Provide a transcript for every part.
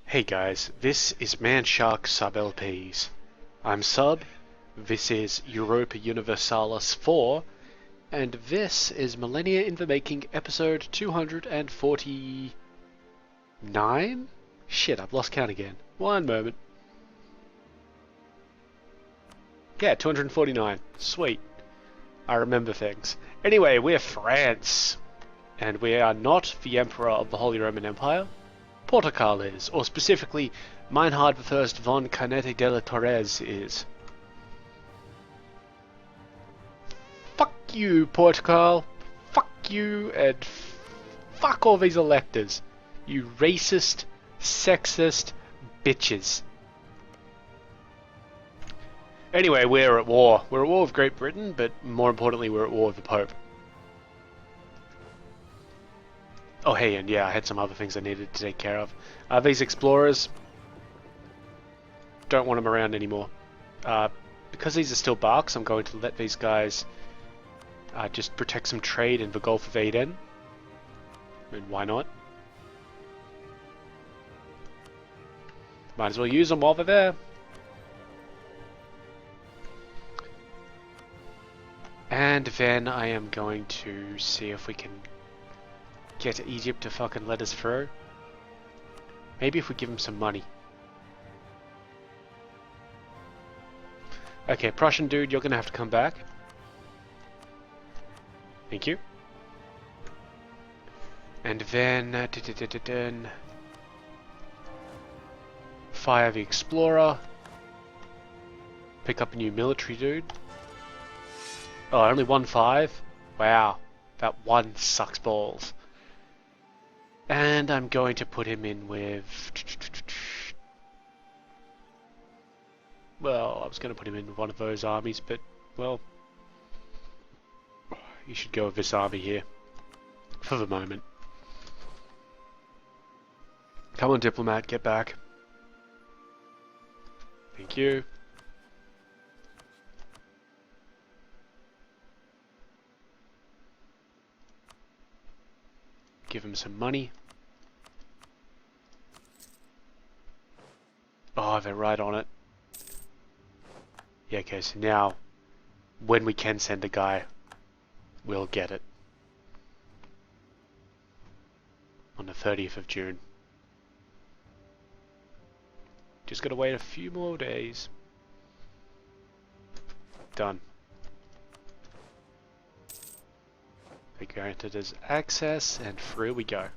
Hey guys, this is Manshark Sub LPs. I'm Sub, this is Europa Universalis IV, and this is Millennia in the Making episode 249? Shit, I've lost count again. One moment. Yeah, 249. Sweet. I remember things. Anyway, we're France, and we are not the Emperor of the Holy Roman Empire. Portugal is, or specifically, Meinhard I von Canete de la Torres is. Fuck you, Portugal. Fuck you, and fuck all these electors. You racist, sexist bitches. Anyway, we're at war. We're at war with Great Britain, but more importantly, we're at war with the Pope. Oh hey, and yeah, I had some other things I needed to take care of. These explorers, don't want them around anymore. Because these are still barks, I'm going to let these guys just protect some trade in the Gulf of Aden. And why not? Might as well use them while they're there. And then I am going to see if we can get Egypt to fucking let us through. Maybe if we give them some money. Okay, Prussian dude, you're gonna have to come back. Thank you. And then fire the explorer. Pick up a new military dude. Oh, only 1-5? Wow, that one sucks balls. And I'm going to put him in with... Well, I was going to put him in one of those armies, but, well... You should go with this army here. For the moment. Come on, diplomat, get back. Thank you. Give him some money. Oh, they're right on it. Yeah, okay, so now, when we can send a guy, we'll get it. On the 30th of June. Just gotta wait a few more days. Done. They granted us access, and through we go.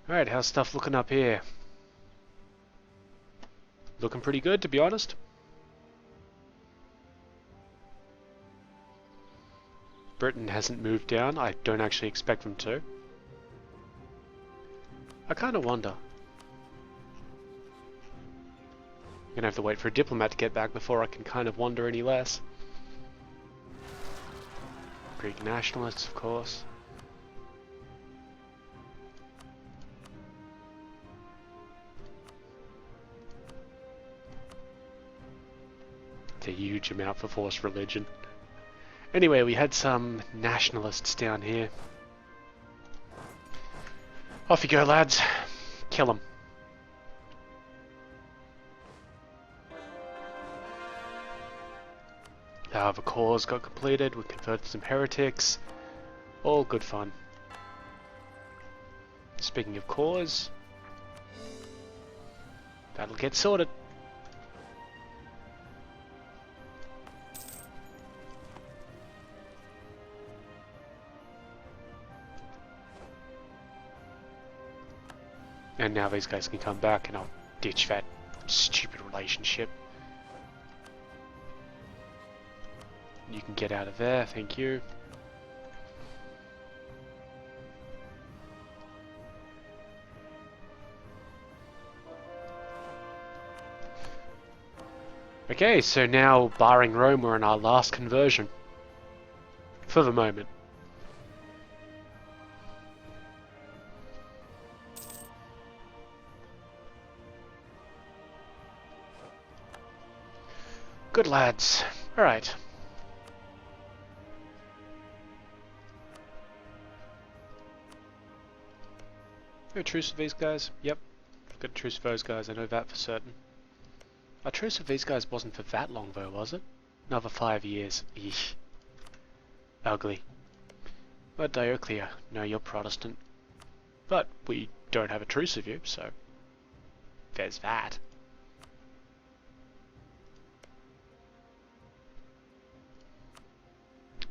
Alright, how's stuff looking up here? Looking pretty good, to be honest. Britain hasn't moved down. I don't actually expect them to. I kind of wonder. I'm gonna have to wait for a diplomat to get back before I can kind of wonder any less. Greek nationalists, of course. It's a huge amount for forced religion. Anyway, we had some nationalists down here. Off you go, lads. Kill them. The cause got completed, we converted some heretics. All good fun. Speaking of cause, that'll get sorted. And now these guys can come back and I'll ditch that stupid relationship. You can get out of there, thank you. Okay, so now, barring Rome, we're in our last conversion. For the moment. Good lads. Alright. a truce with these guys? Yep. I've got a truce with those guys, I know that for certain. A truce with these guys wasn't for that long though, was it? Another 5 years. Eesh. Ugly. But Dioclea, no, you're Protestant. But we don't have a truce with you, so there's that.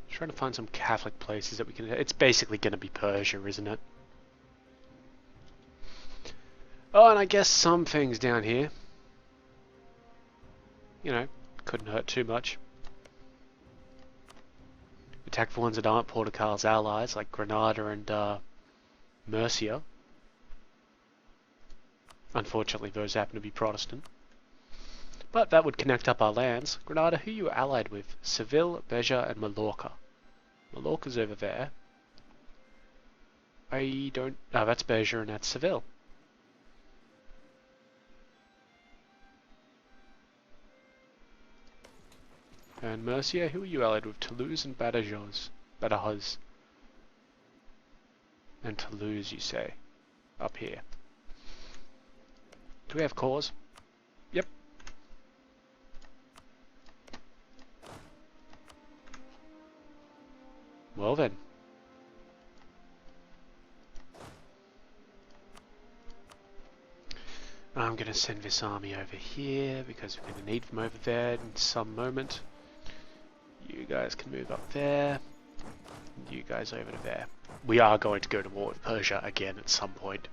Trying to find some Catholic places that we can... It's basically going to be Persia, isn't it? Oh, and I guess some things down here. You know, couldn't hurt too much. Attack the ones that aren't Portugal's allies, like Granada and Murcia. Unfortunately, those happen to be Protestant. But that would connect up our lands. Granada, who are you allied with? Seville, Beja, and Mallorca. Mallorca's over there. I don't... Oh, that's Beja and that's Seville. And Murcia, who are you allied with? Toulouse and Badajoz. Badajoz. And Toulouse, you say. Up here. Do we have cores? Yep. Well then. I'm going to send this army over here because we're going to need them over there in some moment. You guys can move up there. You guys over to there. We are going to go to war with Persia again at some point.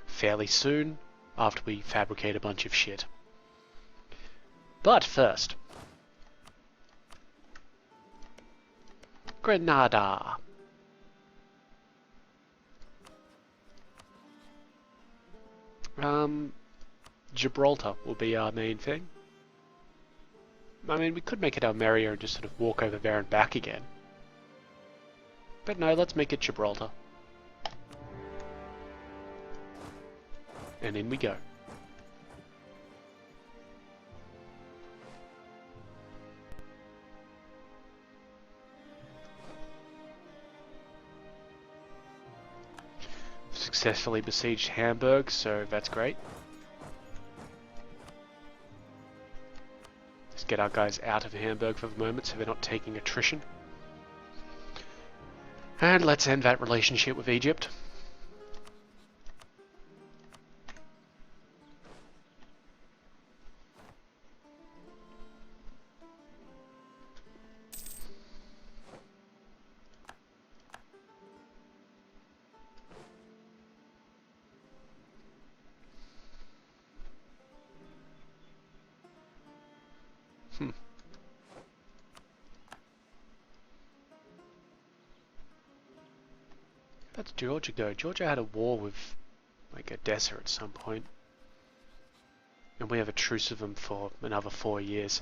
Fairly soon, after we fabricate a bunch of shit. But first... Granada. Gibraltar will be our main thing. I mean, we could make it Almeria and just sort of walk over there and back again. But no, let's make it Gibraltar. And in we go. Successfully besieged Hamburg, so that's great. Let's get our guys out of Hamburg for the moment so they're not taking attrition. And let's end that relationship with Egypt. That's Georgia go. Georgia had a war with like Odessa at some point. And we have a truce with them for another 4 years.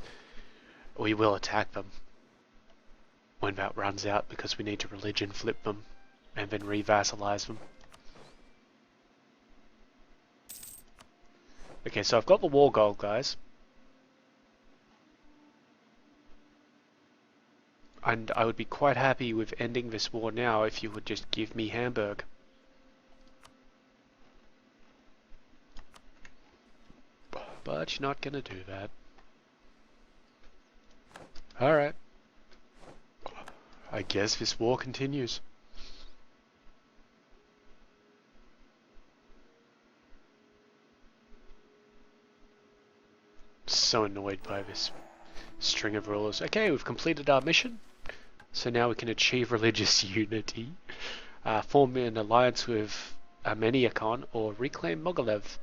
We will attack them when that runs out because we need to religion flip them and then re-vassalize them. Okay, so I've got the war goal, guys. And I would be quite happy with ending this war now if you would just give me Hamburg. But you're not gonna do that. Alright. I guess this war continues. So annoyed by this string of rulers. Okay, we've completed our mission. So now we can achieve religious unity, form an alliance with Armeniakon, or reclaim Mogilev.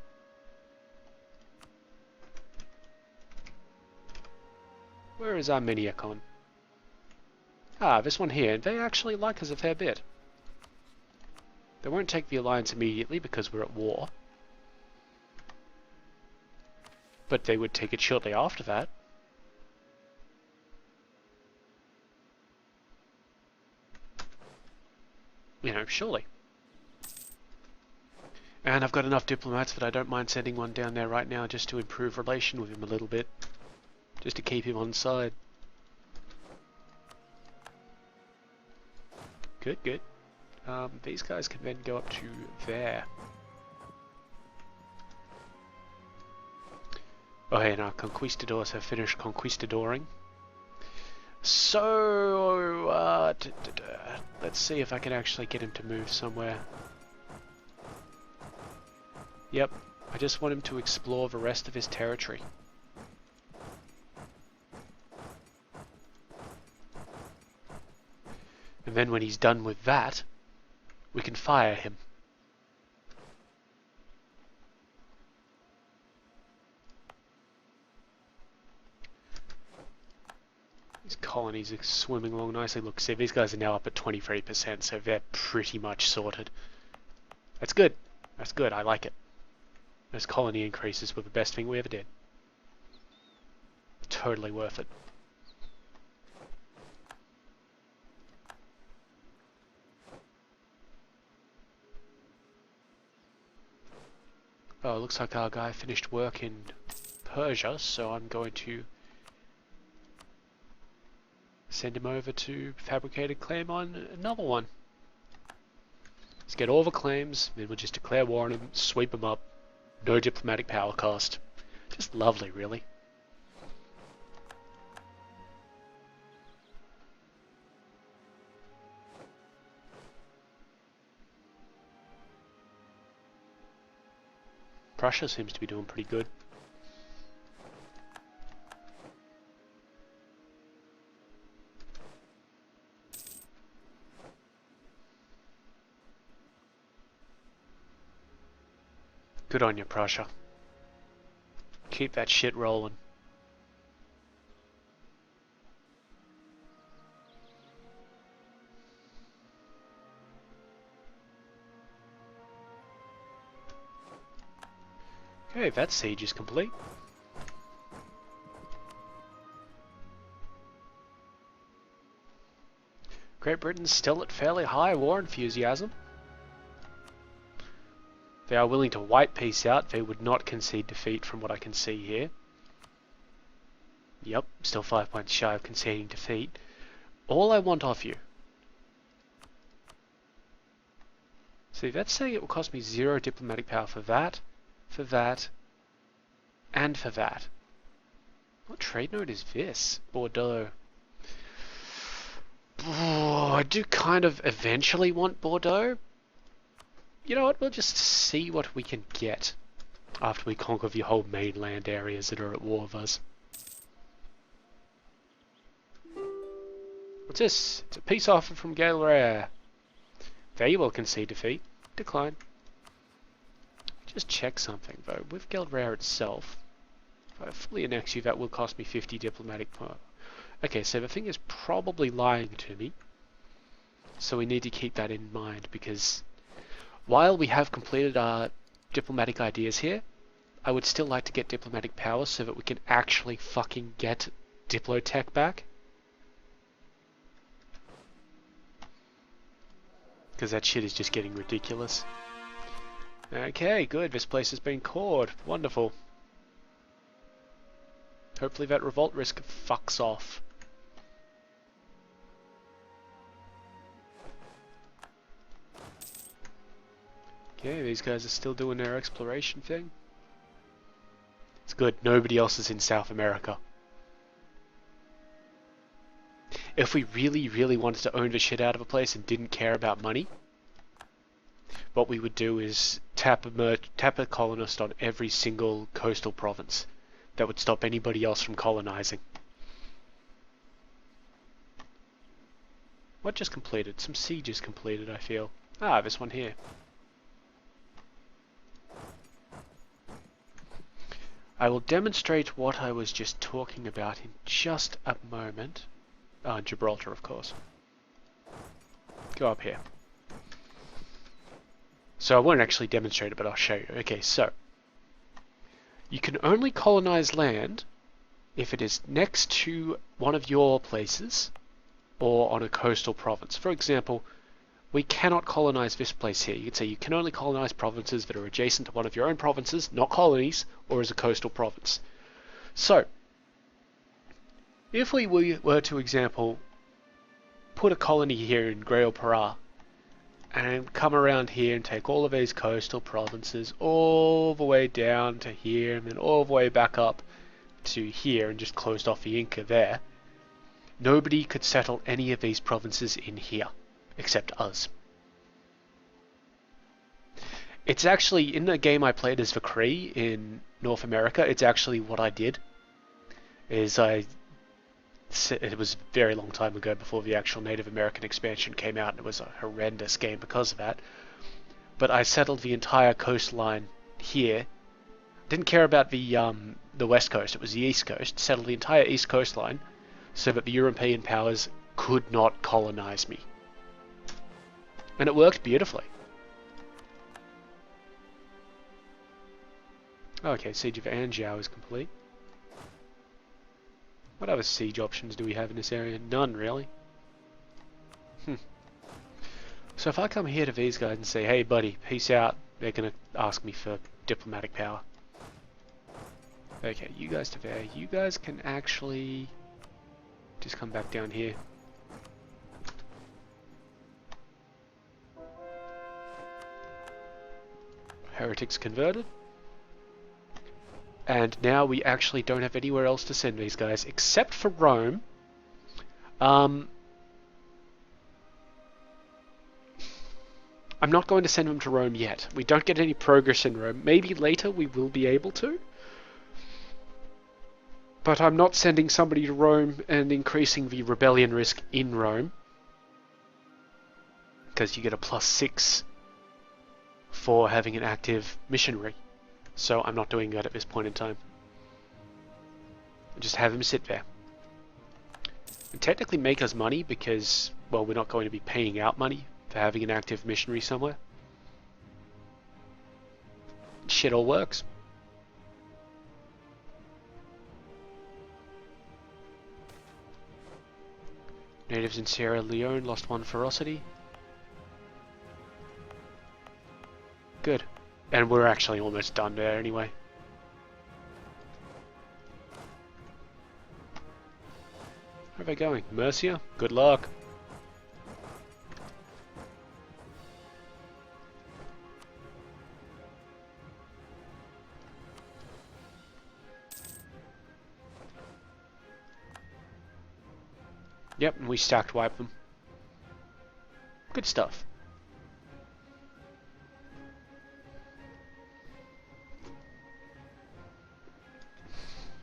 Where is Armeniakon? Ah, this one here. They actually like us a fair bit. They won't take the alliance immediately because we're at war. But they would take it shortly after that. You know, surely. And I've got enough diplomats that I don't mind sending one down there right now just to improve relation with him a little bit. Just to keep him on side. Good, good. These guys can then go up to there. Oh, hey, and our conquistadors have finished conquistadoring. So, let's see if I can actually get him to move somewhere. Yep, I just want him to explore the rest of his territory. And then when he's done with that, we can fire him. These colonies are swimming along nicely. Look, see, these guys are now up at 23%, so they're pretty much sorted. That's good. That's good. I like it. Those colony increases were the best thing we ever did. Totally worth it. Oh, it looks like our guy finished work in Persia, so I'm going to send him over to fabricate a claim on another one. Let's get all the claims, then we'll just declare war on them, sweep them up, no diplomatic power cost. Just lovely, really. Prussia seems to be doing pretty good. Good on you, Prussia. Keep that shit rolling. Okay, that siege is complete. Great Britain's still at fairly high war enthusiasm. They are willing to wipe peace out. They would not concede defeat from what I can see here. Yep, still 5 points shy of conceding defeat. All I want of you. See, that's saying it will cost me 0 diplomatic power for that, and for that. What trade node is this? Bordeaux. Oh, I do kind of eventually want Bordeaux. You know what, we'll just see what we can get after we conquer the whole mainland areas that are at war with us. What's this? It's a peace offer from Galera. They will concede defeat. Decline. Just check something though. With Galera itself, if I fully annex you, that will cost me 50 diplomatic power. Okay, so the thing is probably lying to me. So we need to keep that in mind, because while we have completed our diplomatic ideas here, I would still like to get diplomatic power so that we can actually fucking get Diplotech back. Because that shit is just getting ridiculous. Okay, good. This place has been cored. Wonderful. Hopefully that revolt risk fucks off. Okay, these guys are still doing their exploration thing. It's good. Nobody else is in South America. If we really, really wanted to own the shit out of a place and didn't care about money, what we would do is tap a colonist on every single coastal province. That would stop anybody else from colonizing. What just completed? Some sieges completed, I feel. Ah, this one here. I will demonstrate what I was just talking about in just a moment. Gibraltar, of course. Go up here. So I won't actually demonstrate it, but I'll show you. Okay, so you can only colonize land if it is next to one of your places or on a coastal province. For example, we cannot colonize this place here. You could say you can only colonize provinces that are adjacent to one of your own provinces, not colonies, or as a coastal province. So, if we were to, example, put a colony here in Greo Pará, and come around here and take all of these coastal provinces all the way down to here and then all the way back up to here and just closed off the Inca there, nobody could settle any of these provinces in here except us. It's actually, in the game I played as the Cree in North America, it's actually what I did. It was a very long time ago before the actual Native American expansion came out, and it was a horrendous game because of that. But I settled the entire coastline here. Didn't care about the west coast, it was the east coast. Settled the entire east coastline so that the European powers could not colonize me. And it worked beautifully. Okay, Siege of Anjou is complete. What other siege options do we have in this area? None, really. So if I come here to these guys and say, hey buddy, peace out, they're going to ask me for diplomatic power. Okay, you guys to there. You guys can actually just come back down here. Heretics converted. And now we actually don't have anywhere else to send these guys, except for Rome. I'm not going to send them to Rome yet. We don't get any progress in Rome. Maybe later we will be able to. But I'm not sending somebody to Rome and increasing the rebellion risk in Rome. Because you get a +6 for having an active missionary. So I'm not doing that at this point in time. Just have him sit there. And technically make us money because, well, we're not going to be paying out money for having an active missionary somewhere. Shit all works. Natives in Sierra Leone lost 1 ferocity. Good. And we're actually almost done there anyway. Where are they going? Mercia? Good luck. Yep, and we stacked wipe them. Good stuff.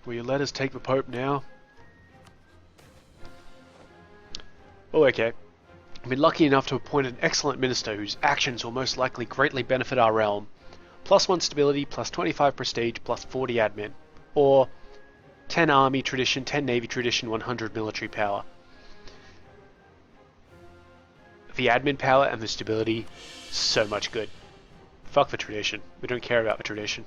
Will you let us take the Pope now? Oh, okay. I've been lucky enough to appoint an excellent minister whose actions will most likely greatly benefit our realm. +1 stability, +25 prestige, +40 admin. Or 10 army tradition, 10 navy tradition, 100 military power. The admin power and the stability, so much good. Fuck the tradition. We don't care about the tradition.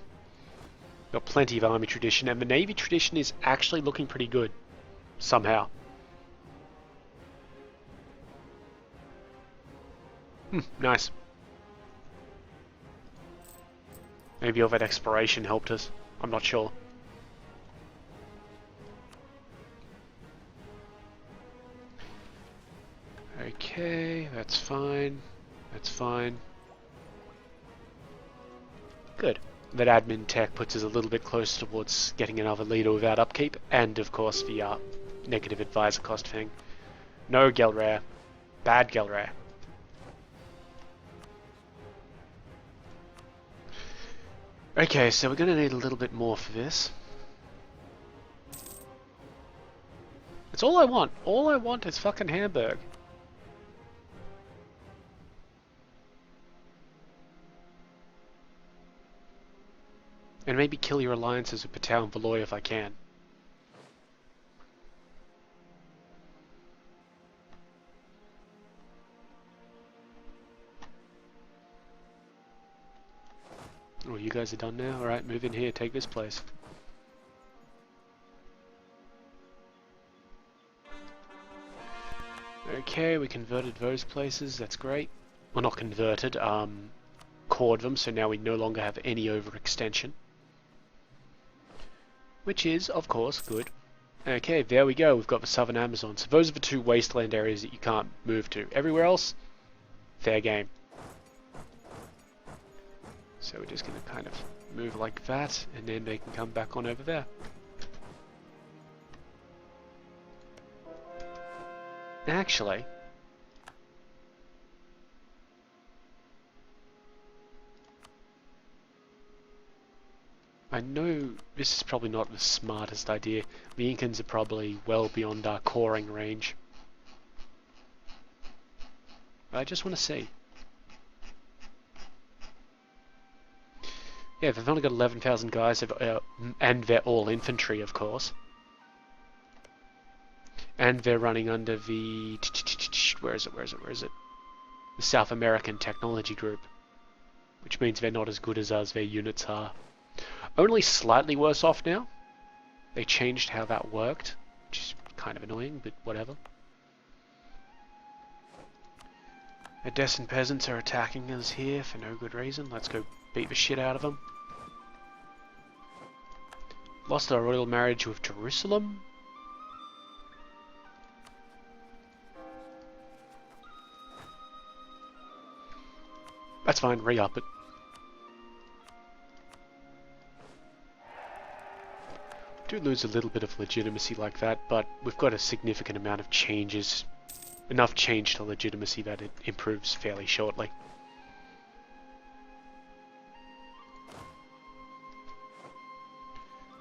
Got plenty of army tradition, and the navy tradition is actually looking pretty good. Somehow. Nice. Maybe all that exploration helped us. I'm not sure. Okay, that's fine. That's fine. Good. That admin tech puts us a little bit closer towards getting another leader without upkeep, and of course the negative advisor cost thing. No Gelrare. Bad Gelrare. Okay, so we're going to need a little bit more for this. That's all I want. All I want is fucking Hamburg. And maybe kill your alliances with Patau and Valois if I can. Oh, you guys are done now? Alright, move in here, take this place. Okay, we converted those places, that's great. Well, not converted, cored them, so now we no longer have any overextension. Which is, of course, good. Okay, there we go, we've got the southern Amazon. So those are the two wasteland areas that you can't move to. Everywhere else, fair game. So we're just going to kind of move like that, and then they can come back on over there. Actually, I know this is probably not the smartest idea. The Incans are probably well beyond our coring range. But I just want to see. Yeah, they've only got 11,000 guys, and they're all infantry, of course. And they're running under the... Where is it? The South American Technology Group. Which means they're not as good as us, their units are. Only slightly worse off now. They changed how that worked, which is kind of annoying, but whatever. Edessan peasants are attacking us here for no good reason. Let's go beat the shit out of them. Lost our royal marriage with Jerusalem. That's fine, re-up it. Do lose a little bit of legitimacy like that, but we've got a significant amount of changes. Enough change to legitimacy that it improves fairly shortly.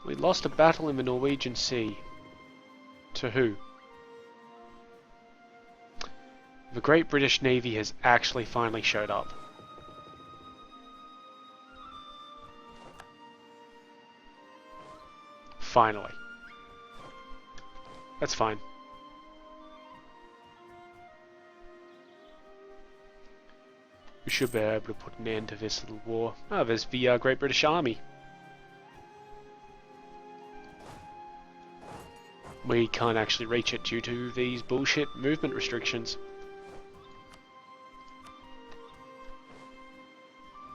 We lost a battle in the Norwegian Sea. To who? The Great British Navy has actually finally showed up. Finally. That's fine. We should be able to put an end to this little war. Oh, there's the Great British Army. We can't actually reach it due to these bullshit movement restrictions.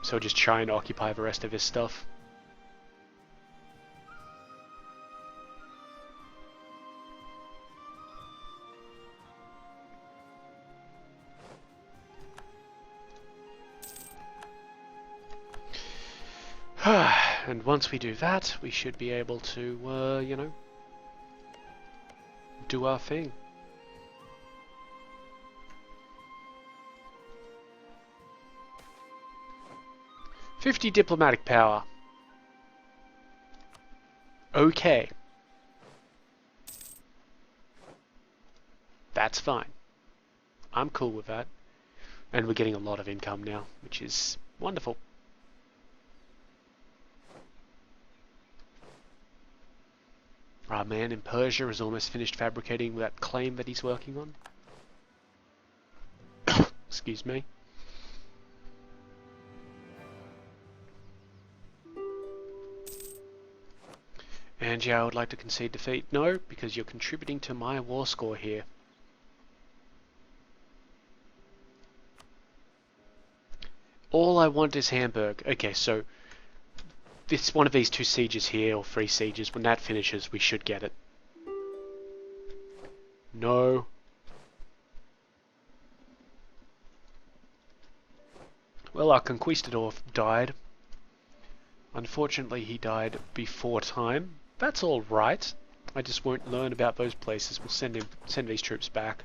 So just try and occupy the rest of this stuff. And once we do that, we should be able to, you know, do our thing. "50 diplomatic power." Okay. That's fine. I'm cool with that. And we're getting a lot of income now, which is wonderful. Our man in Persia has almost finished fabricating that claim that he's working on. Excuse me. And yeah, I would like to concede defeat. No, because you're contributing to my war score here. All I want is Hamburg. Okay, so it's one of these 2 sieges here, or 3 sieges. When that finishes, we should get it. No. Well, our conquistador died. Unfortunately, he died before time. That's all right. I just won't learn about those places. We'll send these troops back.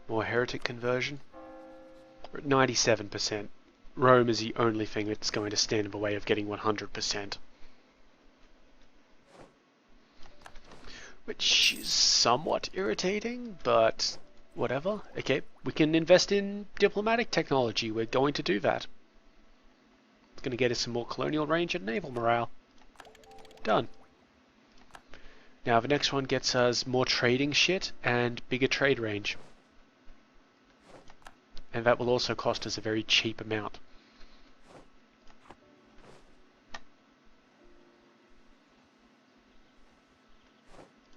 More heretic conversion. We're at 97%. Rome is the only thing that's going to stand in the way of getting 100%. Which is somewhat irritating, but whatever. Okay, we can invest in diplomatic technology. We're going to do that. It's going to get us some more colonial range and naval morale. Done. Now the next one gets us more trading shit and bigger trade range. And that will also cost us a very cheap amount.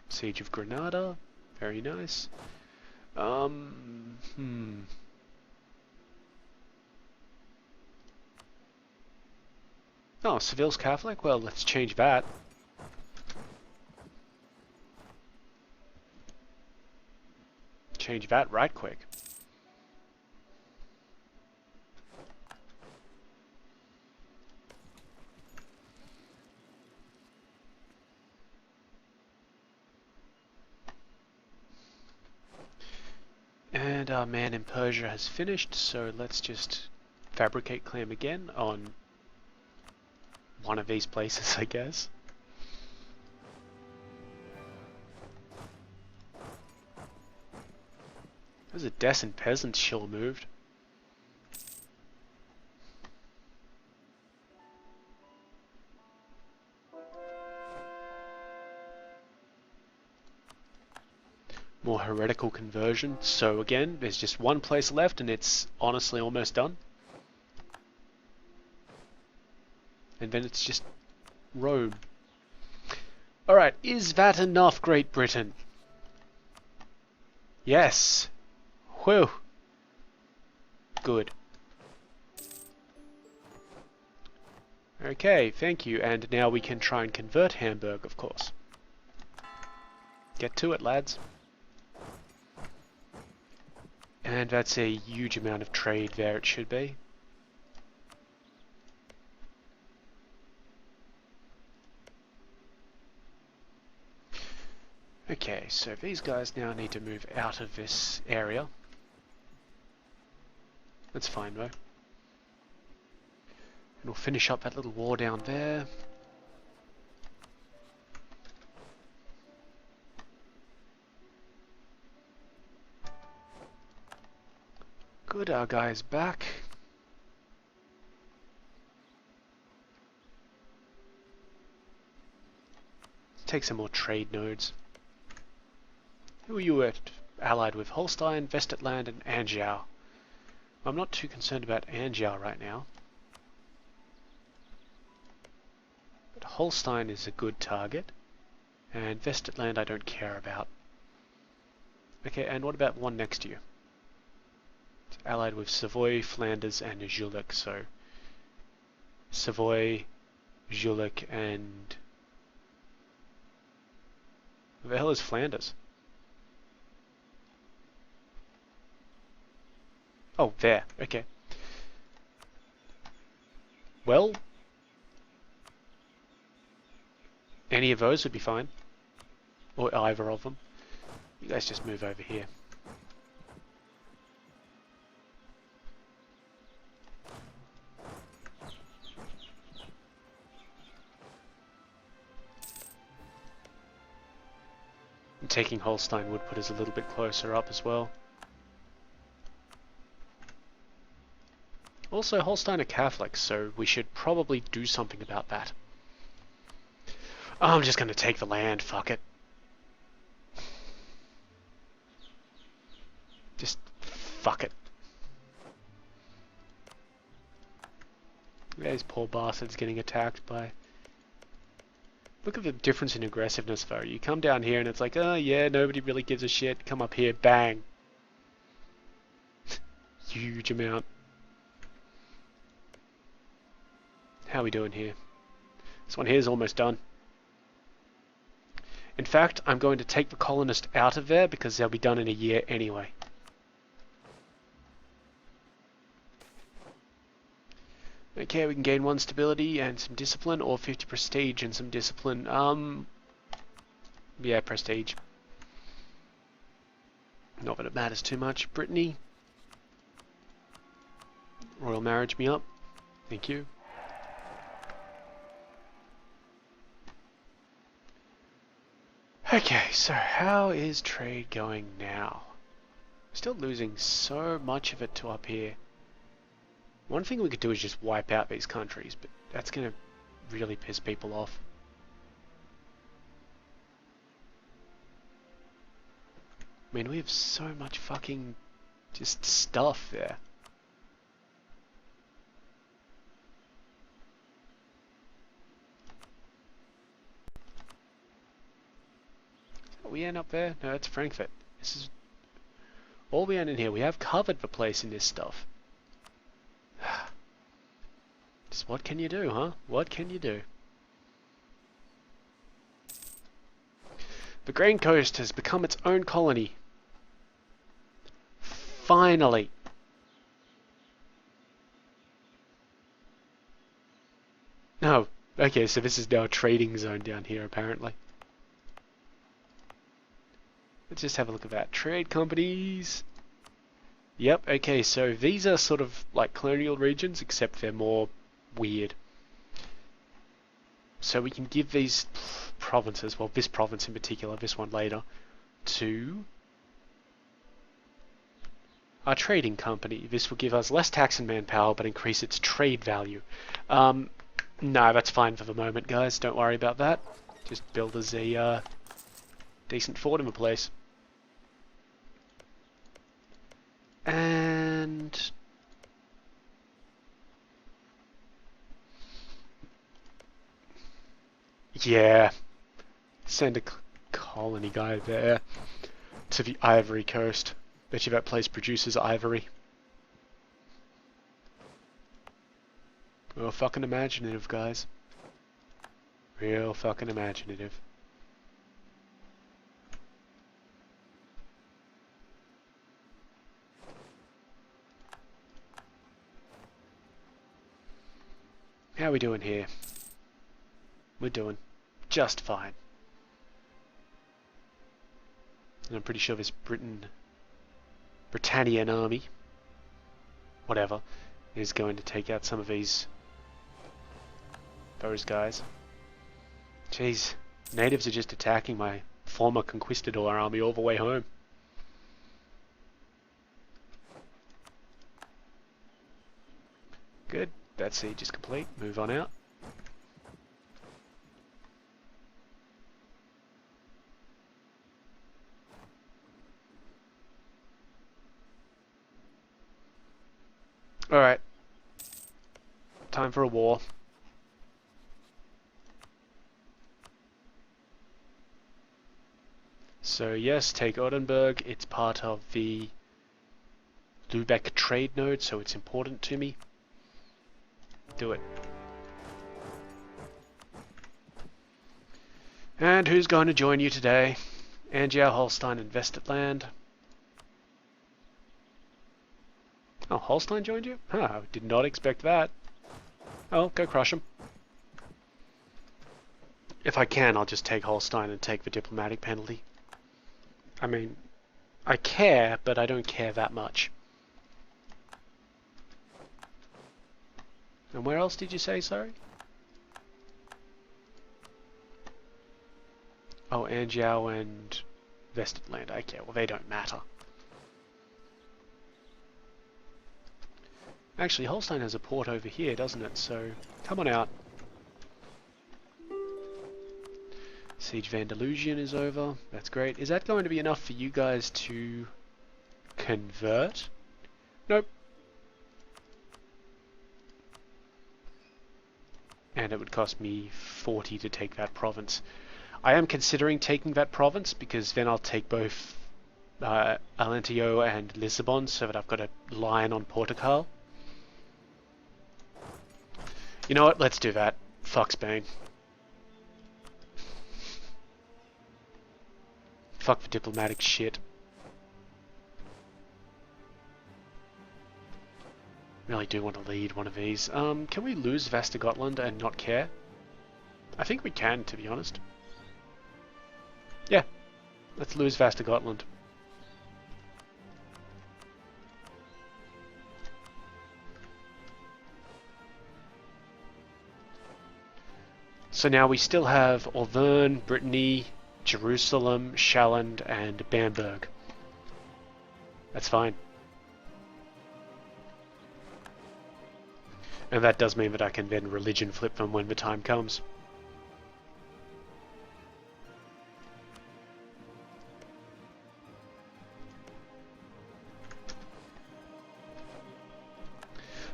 Siege of Granada. Very nice. Oh, Seville's Catholic? Well, let's change that. Change that right quick. And our man in Persia has finished, so let's just fabricate clam again on one of these places, I guess. There's a decent peasant sure moved. More heretical conversion. So again, there's just one place left and it's honestly almost done. And then it's just Rome. Alright, is that enough, Great Britain? Yes. Whew. Good. Okay, thank you. And now we can try and convert Hamburg, of course. Get to it, lads. And that's a huge amount of trade there, it should be. Okay, so these guys now need to move out of this area. That's fine though. And we'll finish up that little war down there. Good, our guy's back. Let's take some more trade nodes. Who are you allied with? Holstein, Vesterland, and Anjou. I'm not too concerned about Anjou right now. But Holstein is a good target. And Vesterland I don't care about. Okay, and what about the one next to you? It's allied with Savoy, Flanders, and Jülich, so Savoy, Jülich, and... Where the hell is Flanders? Oh, there. Okay. Well, any of those would be fine. Or either of them. You guys just move over here. And taking Holstein would put us a little bit closer up as well. Also, Holstein are Catholics, so we should probably do something about that. Oh, I'm just going to take the land, fuck it. Just fuck it. These poor bastards getting attacked by... Look at the difference in aggressiveness though. You come down here and it's like, oh yeah, nobody really gives a shit. Come up here, bang. Huge amount. How are we doing here? This one here is almost done. In fact, I'm going to take the colonist out of there because they'll be done in a year anyway. Okay, we can gain 1 stability and some discipline, or 50 prestige and some discipline. Yeah, prestige. Not that it matters too much. Brittany. Royal marriage me up. Thank you. Okay, so how is trade going now? Still losing so much of it to up here. One thing we could do is just wipe out these countries, but that's going to really piss people off. I mean, we have so much fucking just stuff there. We end up there? No, it's Frankfurt. This is all we end in here. We have covered the place in this stuff. Just what can you do, huh? What can you do? The Grain Coast has become its own colony. Finally. Oh, okay, so this is now a trading zone down here apparently. Let's just have a look at that. Trade companies. Yep, okay, so these are sort of like colonial regions, except they're more weird. So we can give these provinces, well this province in particular, this one later, to our trading company. This will give us less tax and manpower, but increase its trade value. No, that's fine for the moment, guys. Don't worry about that. Just build us a decent fort in the place. And yeah, send a colony guy there to the Ivory Coast. Bet you that place produces ivory. Real fucking imaginative, guys. Real fucking imaginative. How are we doing here? We're doing just fine. And I'm pretty sure this Britannian army, whatever, is going to take out some of those guys. Jeez, natives are just attacking my former conquistador army all the way home. Good, that siege is complete. Move on out. Alright. Time for a war. So yes, take Oldenburg. It's part of the Lubeck trade node, so it's important to me. Do it. And who's going to join you today? Angier, Holstein, and Vesterland. Oh, Holstein joined you? Huh, did not expect that. Oh, go crush him. If I can, I'll just take Holstein and take the diplomatic penalty. I mean, I care, but I don't care that much. And where else did you say, sorry? Oh, Angiao and Vesterland. Okay, well they don't matter. Actually, Holstein has a port over here, doesn't it? So, come on out. Siege of Andalusian is over. That's great. Is that going to be enough for you guys to convert? Nope. And it would cost me 40 to take that province. I am considering taking that province because then I'll take both Alentejo and Lisbon so that I've got a line on Portugal. You know what? Let's do that. Fuck Spain. Fuck the diplomatic shit. Really do want to lead one of these. Can we lose Västergötland and not care? I think we can, to be honest. Yeah. Let's lose Västergötland. So now we still have Auvergne, Brittany, Jerusalem, Shalland, and Bamberg. That's fine. And that does mean that I can then religion flip them when the time comes.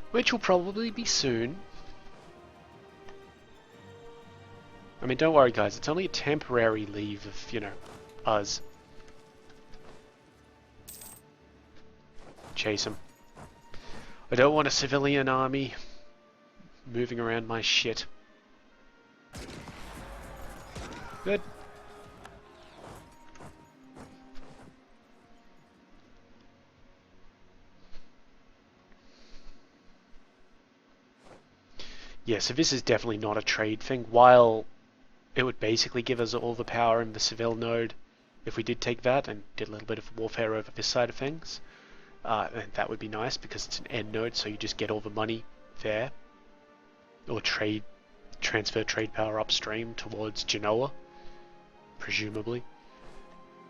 Which will probably be soon. I mean, don't worry guys, it's only a temporary leave of, you know, us. Chase them. I don't want a civilian army moving around my shit. Good. Yeah, so this is definitely not a trade thing. While it would basically give us all the power in the Seville node if we did take that and did a little bit of warfare over this side of things, And that would be nice because it's an end node, so you just get all the money there. Or transfer trade power upstream towards Genoa, presumably.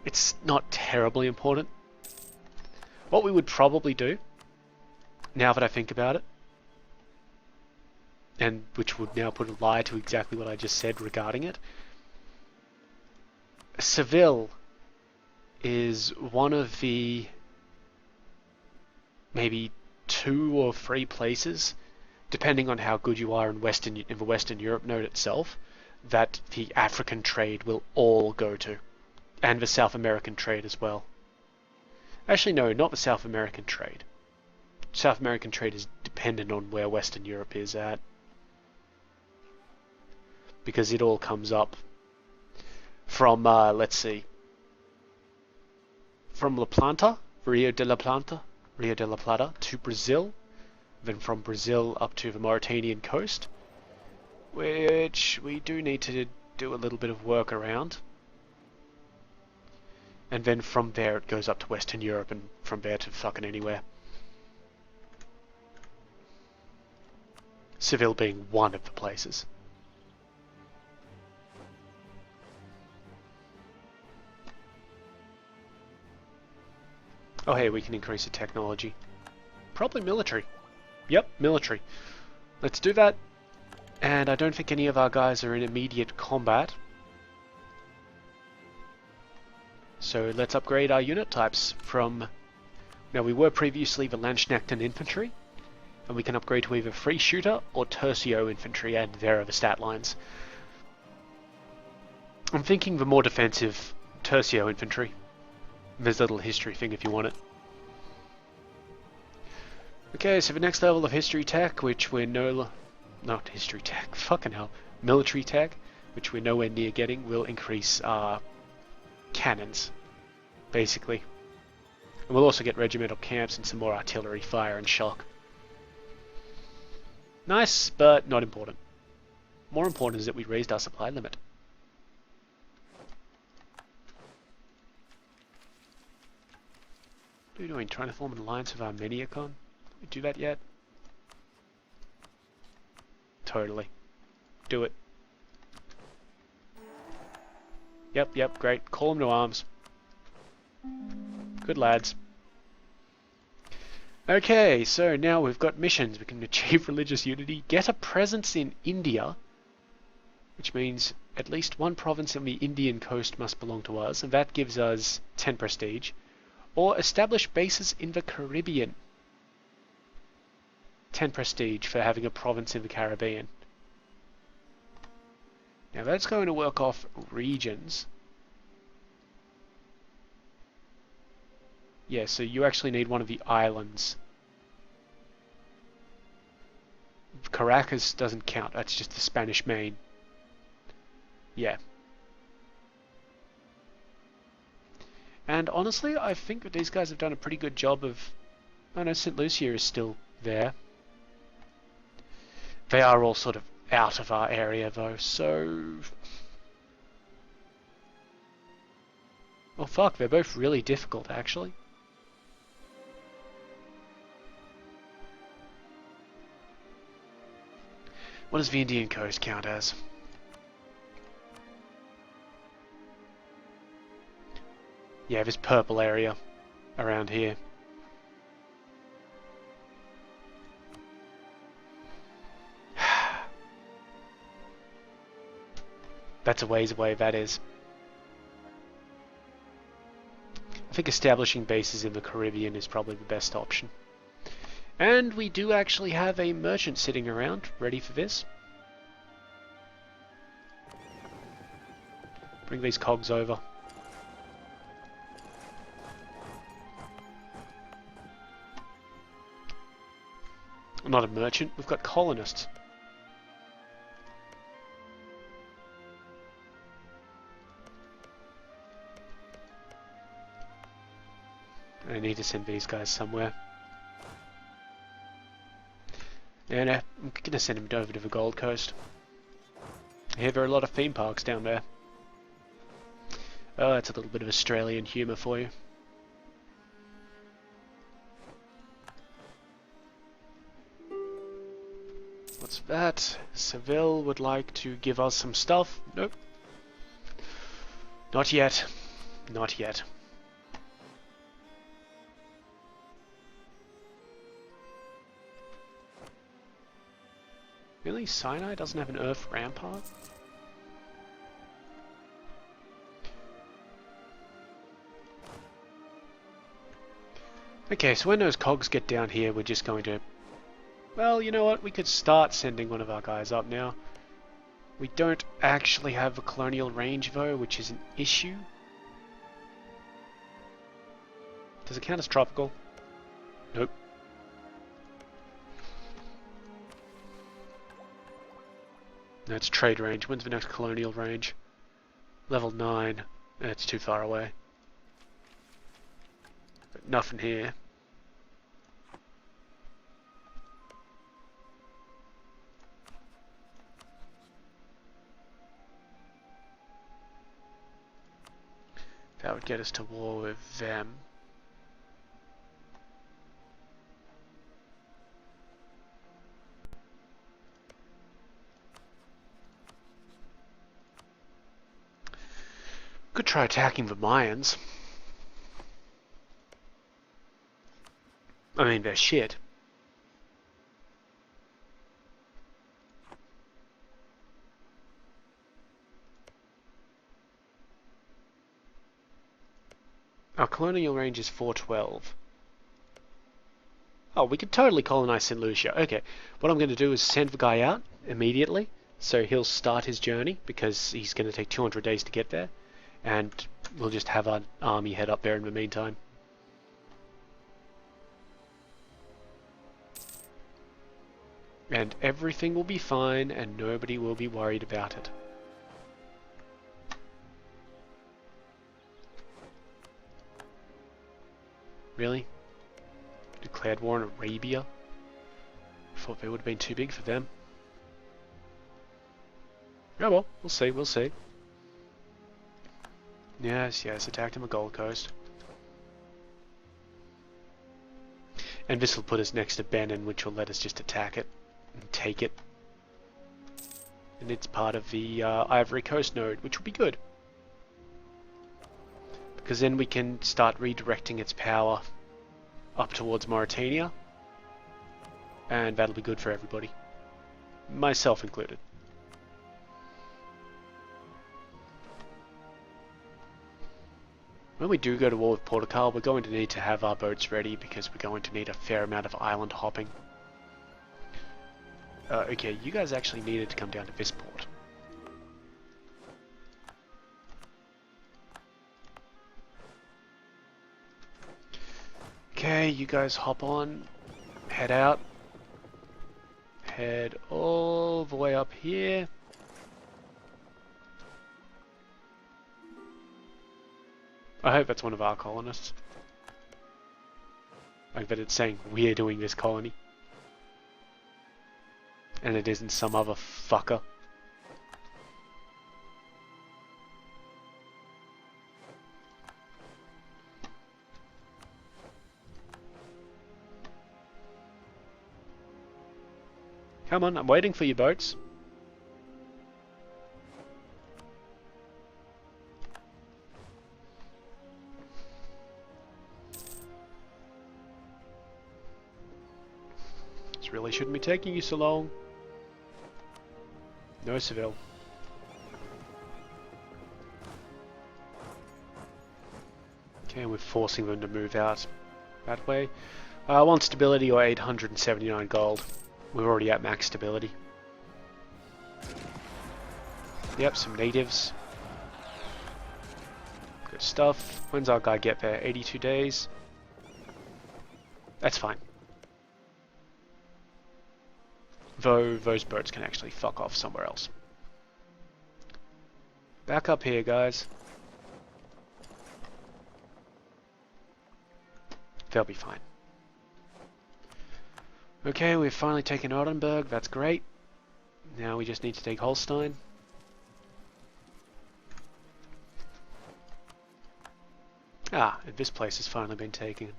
It's not terribly important. What we would probably do, now that I think about it, and which would now put a lie to exactly what I just said regarding it, Seville is one of the maybe 2 or 3 places, depending on how good you are in the Western Europe node itself, that the African trade will all go to, and the South American trade as well. Actually, no, not the South American trade. South American trade is dependent on where Western Europe is at, because it all comes up from, let's see, from La Plata, Rio de la Plata to Brazil, then from Brazil up to the Mauritanian coast, which we do need to do a little bit of work around. And then from there it goes up to Western Europe, and from there to fucking anywhere. Seville being one of the places. Oh hey, we can increase the technology. Probably military. Yep, military. Let's do that. And I don't think any of our guys are in immediate combat. So let's upgrade our unit types from... Now we were previously the Landsknechten infantry, and we can upgrade to either free shooter or tercio infantry, and there are the stat lines. I'm thinking the more defensive tercio infantry. There's a little history thing if you want it. Okay, so the next level of history tech, which we're not history tech, fucking hell, military tech, which we're nowhere near getting, will increase our cannons, basically. And we'll also get regimental camps and some more artillery fire and shock. Nice, but not important. More important is that we raised our supply limit. What are we doing? Trying to form an alliance with Armenia, Con? Did we do that yet? Totally. Do it. Yep, great. Call them to arms. Good lads. Okay, so now we've got missions. We can achieve religious unity, get a presence in India, which means at least one province on the Indian coast must belong to us, and that gives us 10 prestige. Or establish bases in the Caribbean. 10 prestige for having a province in the Caribbean. Now that's going to work off regions. Yeah, so you actually need one of the islands. Caracas doesn't count, that's just the Spanish Main. Yeah. And honestly, I think that these guys have done a pretty good job of... Oh no, St. Lucia is still there. They are all sort of out of our area though, so... Oh fuck, they're both really difficult actually. What does the Indian coast count as? Yeah, this purple area around here. That's a ways away, that is. I think establishing bases in the Caribbean is probably the best option. And we do actually have a merchant sitting around, ready for this. Bring these cogs over. Not a merchant, we've got colonists. I need to send these guys somewhere. And I'm going to send them over to the Gold Coast. I hear there are a lot of theme parks down there. Oh, that's a little bit of Australian humour for you. What's that? Seville would like to give us some stuff. Nope. Not yet. Not yet. Really? Sinai doesn't have an earth rampart? Okay, so when those cogs get down here, we're just going to... Well, you know what? We could start sending one of our guys up now. We don't actually have a colonial range, though, which is an issue. Does it count as tropical? Nope. No, it's trade range. When's the next colonial range? Level 9. It's too far away. But nothing here. That would get us to war with them. Could try attacking the Mayans. I mean, they're shit. Our colonial range is 412. Oh, we could totally colonize St. Lucia. Okay, what I'm going to do is send the guy out immediately, so he'll start his journey, because he's going to take 200 days to get there, and we'll just have our army head up there in the meantime. And everything will be fine, and nobody will be worried about it. Really? Declared war on Arabia? Thought they would have been too big for them. Oh well, we'll see, we'll see. Yes, yes, attacked on the Gold Coast. And this will put us next to Benin, which will let us just attack it and take it. And it's part of the Ivory Coast node, which will be good. Because then we can start redirecting its power up towards Mauritania. And that'll be good for everybody. Myself included. When we do go to war with Portugal, we're going to need to have our boats ready because we're going to need a fair amount of island hopping. Okay, you guys actually needed to come down to this port. Okay, you guys hop on, head out, head all the way up here. I hope that's one of our colonists. Like that it's saying we're doing this colony. And it isn't some other fucker. Come on, I'm waiting for you boats. This really shouldn't be taking you so long. No, Seville. Okay, we're forcing them to move out that way. 1 stability or 879 gold. We're already at max stability. Yep, some natives. Good stuff. When's our guy get there? 82 days. That's fine. Though those boats can actually fuck off somewhere else. Back up here, guys. They'll be fine. Okay, we've finally taken Oldenburg, that's great. Now we just need to take Holstein. Ah, and this place has finally been taken.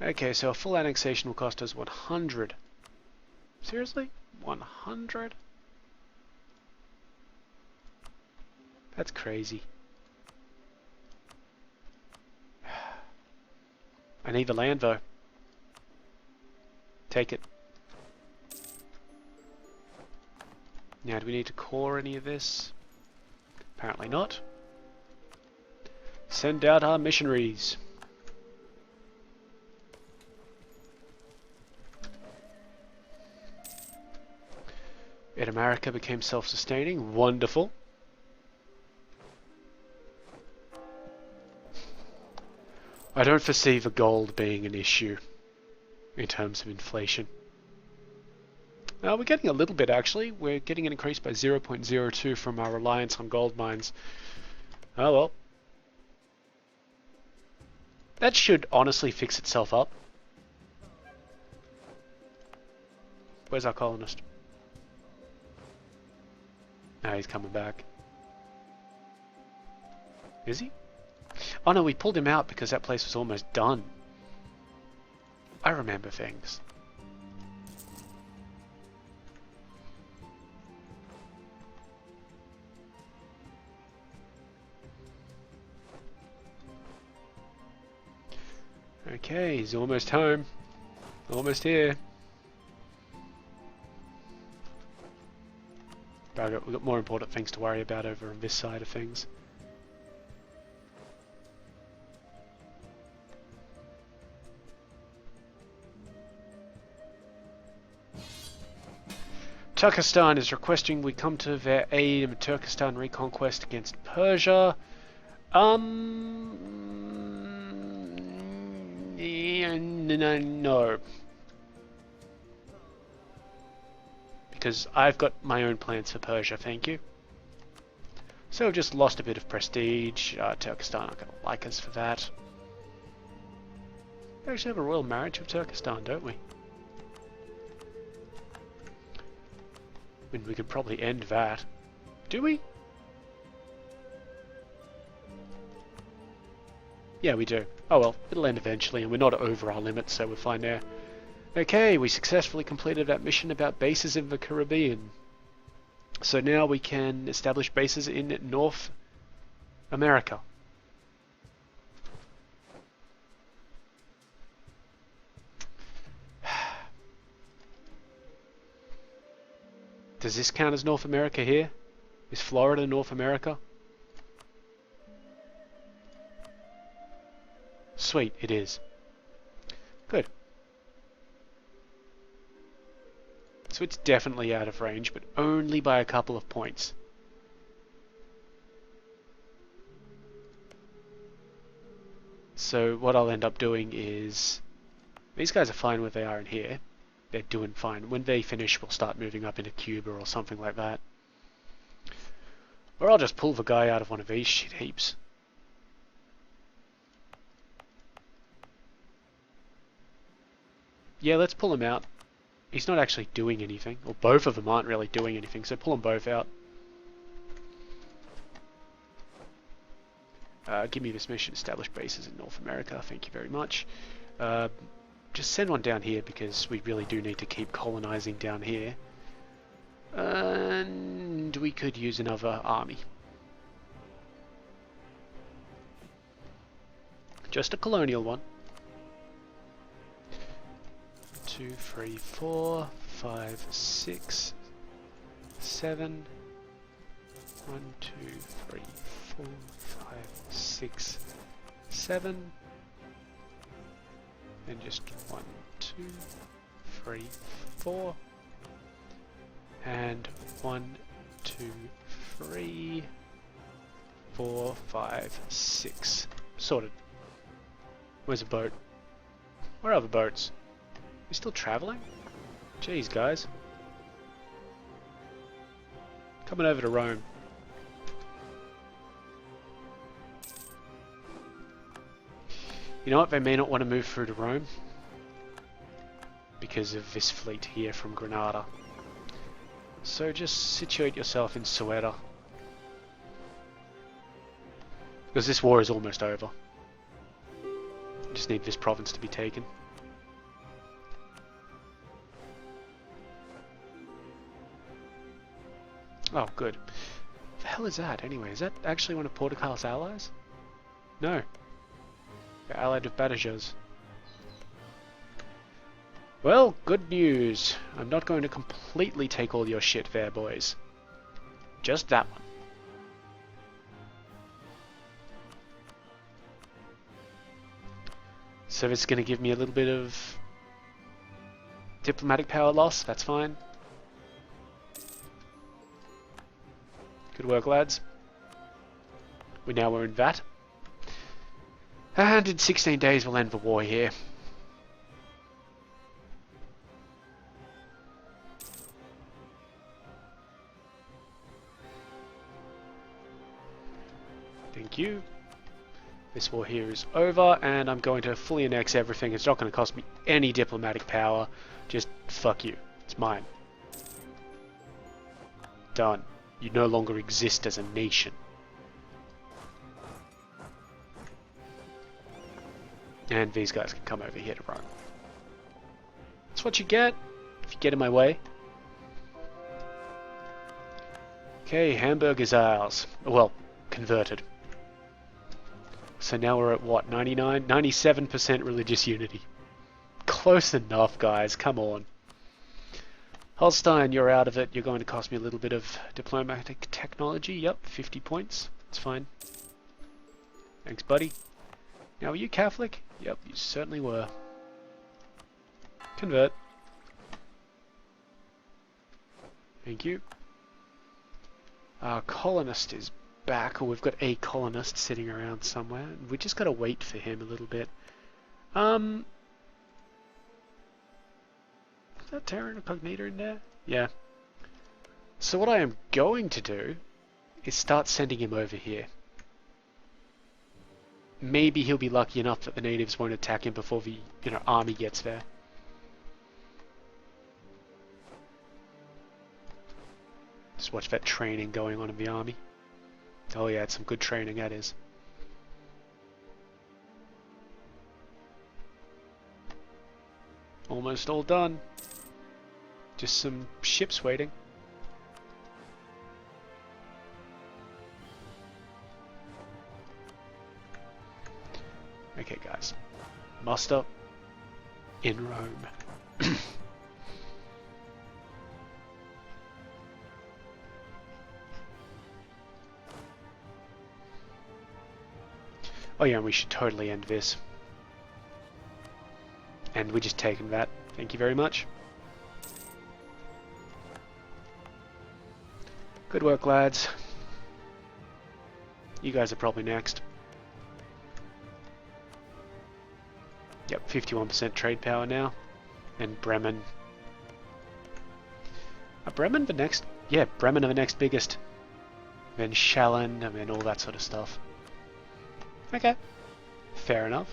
Okay, so a full annexation will cost us 100 Seriously? 100? That's crazy. I need the land though. Take it. Now, do we need to core any of this? Apparently not. Send out our missionaries. In America became self-sustaining. Wonderful. I don't foresee the gold being an issue in terms of inflation. We're getting a little bit actually. We're getting an increase by 0.02 from our reliance on gold mines. Oh well. That should honestly fix itself up. Where's our colonist? No, he's coming back. Is he? Oh no, we pulled him out because that place was almost done. I remember things. Okay, he's almost home. Almost here. But we've got more important things to worry about over on this side of things. Turkestan is requesting we come to their aid in the Turkestan reconquest against Persia. No. Because I've got my own plans for Persia, thank you. So we've just lost a bit of prestige. Turkestan aren't going to like us for that. We actually have a royal marriage with Turkestan, don't we? I mean, we could probably end that. Do we? Yeah, we do. Oh well, it'll end eventually, and we're not over our limit, so we're fine there. Okay, we successfully completed that mission about bases in the Caribbean. So now we can establish bases in North America. Does this count as North America here? Is Florida North America? Sweet, it is. Good. So it's definitely out of range, but only by a couple of points. So what I'll end up doing is... These guys are fine where they are in here. They're doing fine. When they finish, we'll start moving up into Cuba or something like that. Or I'll just pull the guy out of one of these shit heaps. Yeah, let's pull him out. He's not actually doing anything. Or both of them aren't really doing anything, so pull them both out. Give me this mission, establish bases in North America. Thank you very much. Just send one down here because we really do need to keep colonizing down here. And we could use another army. Just a colonial one. 2, 3, 4, 5, 6, 7. 1, 2, 3, 4, 5, 6, 7. And just 1, 2, 3, 4. And 1, 2, 3, 4, 5, 6. Sorted. Where's a boat? Where are the boats? We still traveling? Jeez, guys. Coming over to Rome. You know what? They may not want to move through to Rome because of this fleet here from Granada. So just situate yourself in Ceuta. Because this war is almost over. I just need this province to be taken. Oh, good. The hell is that anyway? Is that actually one of Portugal's allies? No. They're allied with Badajoz. Well, good news. I'm not going to completely take all your shit there, boys. Just that one. So it's going to give me a little bit of diplomatic power loss. That's fine. Good work, lads. We're in VAT. And in 16 days we'll end the war here. Thank you. This war here is over, and I'm going to fully annex everything. It's not going to cost me any diplomatic power. Just fuck you. It's mine. Done. You no longer exist as a nation. And these guys can come over here to run. That's what you get if you get in my way. Okay, Hamburg is ours. Well, converted. So now we're at what, 99? 97% religious unity. Close enough, guys, come on. Holstein, you're out of it. You're going to cost me a little bit of diplomatic technology. Yep, 50 points. It's fine. Thanks, buddy. Now, are you Catholic? Yep, you certainly were. Convert. Thank you. Our colonist is back, or we've got a colonist sitting around somewhere. We just got to wait for him a little bit. Is that Terra Incognita in there? Yeah. So what I am going to do is start sending him over here. Maybe he'll be lucky enough that the natives won't attack him before the, army gets there. Just watch that training going on in the army. Oh yeah, it's some good training, that is. Almost all done. Just some ships waiting. Okay, guys. Muster in Rome. Oh yeah, we should totally end this. And we're just taking that. Thank you very much. Good work, lads. You guys are probably next. Yep, 51% trade power now. And Bremen. Are Bremen the next? Yeah, Bremen are the next biggest. Then Schallen, and then all that sort of stuff. Okay. Fair enough.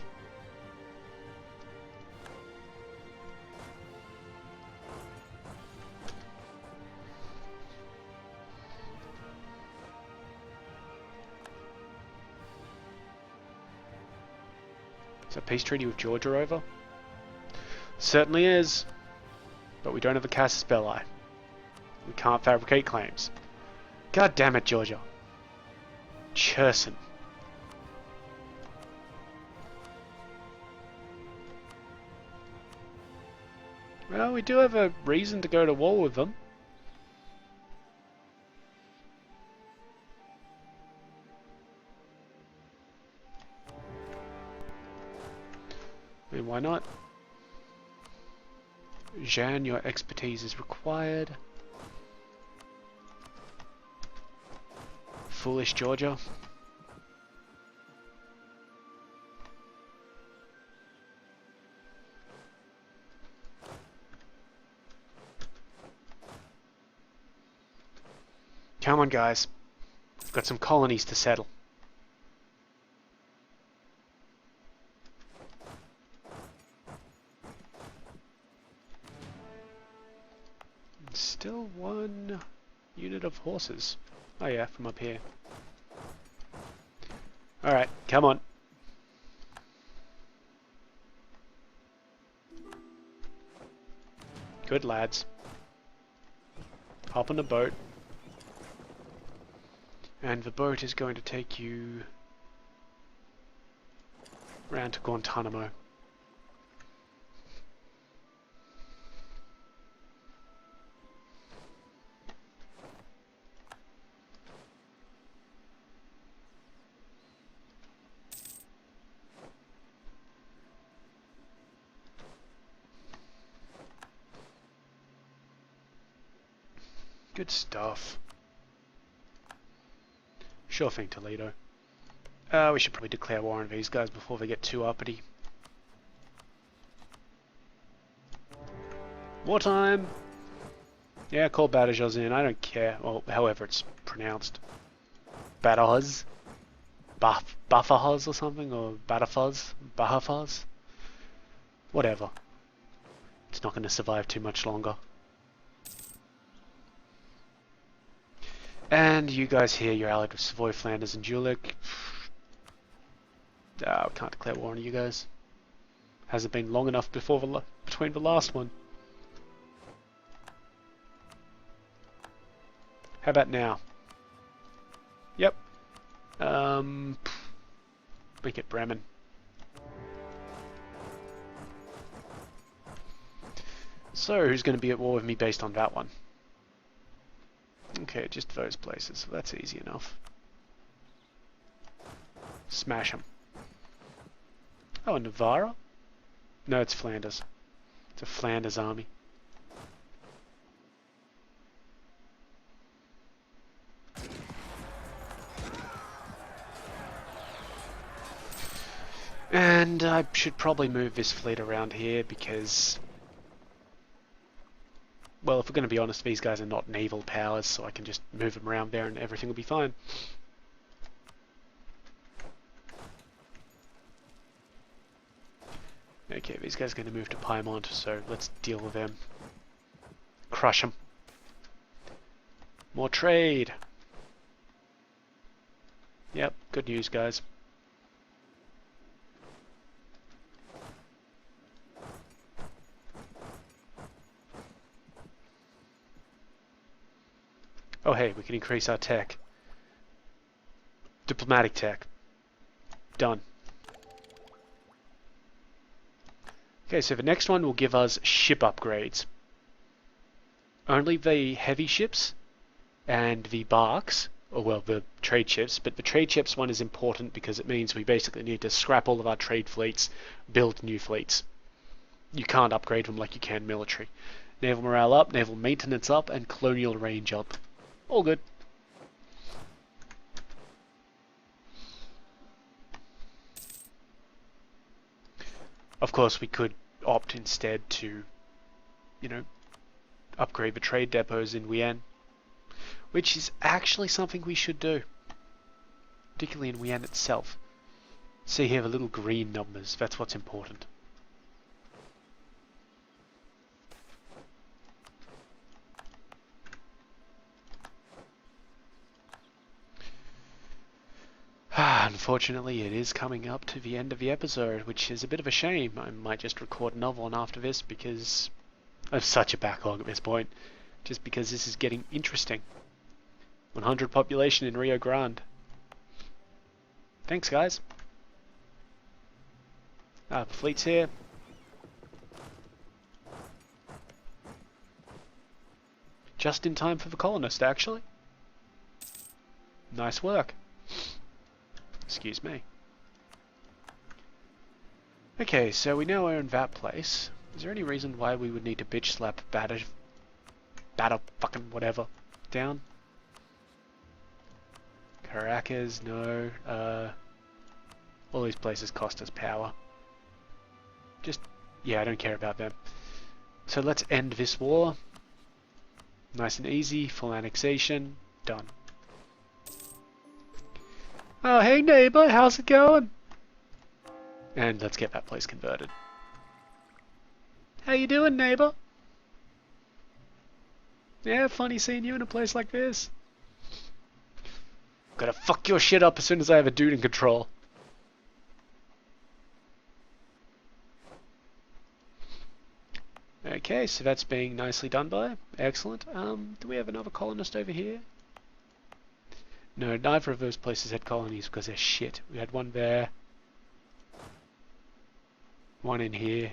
Is that peace treaty with Georgia over? Certainly is. But we don't have a casus belli. We can't fabricate claims. God damn it, Georgia. Cherson. Well, we do have a reason to go to war with them. I mean, why not? Jean, your expertise is required. Foolish Georgia. Come on, guys. We've got some colonies to settle. Still one unit of horses. Oh yeah, from up here. Alright, come on. Good lads. Hop on the boat. And the boat is going to take you round to Guantanamo. Good stuff. Sure thing, Toledo. We should probably declare war on these guys before they get too uppity. Wartime! Yeah, call Badajoz in, I don't care. Well, however it's pronounced. Badajoz? Buffahoz or something? Or Badafuz? Bahafuz? Whatever. It's not going to survive too much longer. And you guys here, you're allied with Savoy, Flanders, and Jülich. We can't declare war on you guys. Hasn't been long enough between the last one. How about now? Yep. Make it Bremen. So, who's going to be at war with me based on that one? Okay, just those places. So that's easy enough. Smash them. Oh, Navarra? No, it's Flanders. It's a Flanders army. And I should probably move this fleet around here because, well, if we're going to be honest, these guys are not naval powers, so I can just move them around there and everything will be fine. Okay, these guys are going to move to Piedmont, so let's deal with them. Crush them. More trade. Yep, good news, guys. Oh hey, we can increase our tech. Diplomatic tech. Done. Okay, so the next one will give us ship upgrades. Only the heavy ships and the barks, or well, the trade ships, but the trade ships one is important because it means we basically need to scrap all of our trade fleets, build new fleets. You can't upgrade them like you can military. Naval morale up, naval maintenance up, and colonial range up. All good. Of course, we could opt instead to, you know, upgrade the trade depots in Wienne, which is actually something we should do, particularly in Wienne itself. See here the little green numbers, that's what's important. Unfortunately, it is coming up to the end of the episode, which is a bit of a shame. I might just record another one after this because I have such a backlog at this point. Just because this is getting interesting. 100 population in Rio Grande. Thanks, guys. The fleet's here. Just in time for the colonist, actually. Nice work. Excuse me. Okay, so we now own that place. Is there any reason why we would need to bitch slap batter fucking whatever down? Caracas, no. All these places cost us power. Just, yeah, I don't care about them. So let's end this war. Nice and easy, full annexation, done. Oh, hey neighbor, how's it going? And let's get that place converted. How you doing, neighbor? Yeah, funny seeing you in a place like this. Gotta fuck your shit up as soon as I have a dude in control. Okay, so that's being nicely done by. Excellent. Do we have another colonist over here? No, neither of those places had colonies because they're shit. We had one there. One in here.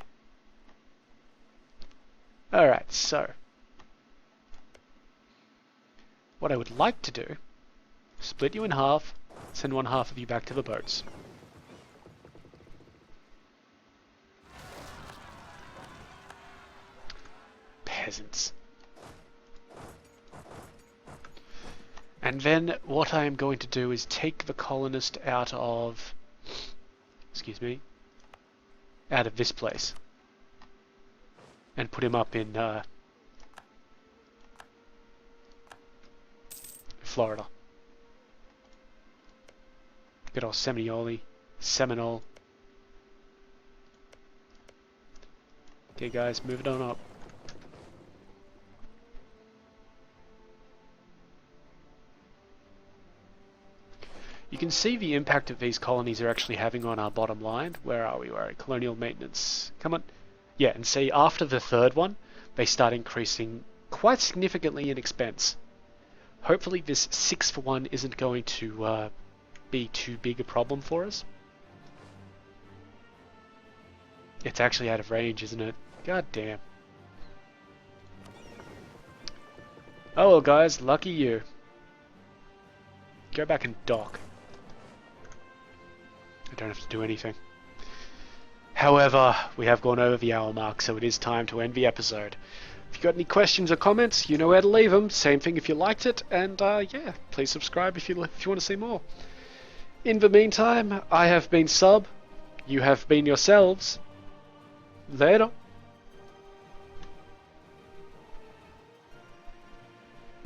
Alright, so. What I would like to do, split you in half, send one half of you back to the boats. Peasants. And then what I am going to do is take the colonist out of, excuse me, out of this place. And put him up in Florida. Good old Seminole. Okay guys, move it on up. You can see the impact that these colonies are actually having on our bottom line. Where are we? Where are we? Colonial maintenance. Come on. Yeah, and see, after the third one, they start increasing quite significantly in expense. Hopefully this 6th one isn't going to be too big a problem for us. It's actually out of range, isn't it? God damn. Oh well guys, lucky you. Go back and dock. I don't have to do anything. However, we have gone over the hour mark, so it is time to end the episode. If you've got any questions or comments, you know where to leave them. Same thing if you liked it, and yeah, please subscribe if you want to see more. In the meantime, I have been Sub, you have been yourselves. Later.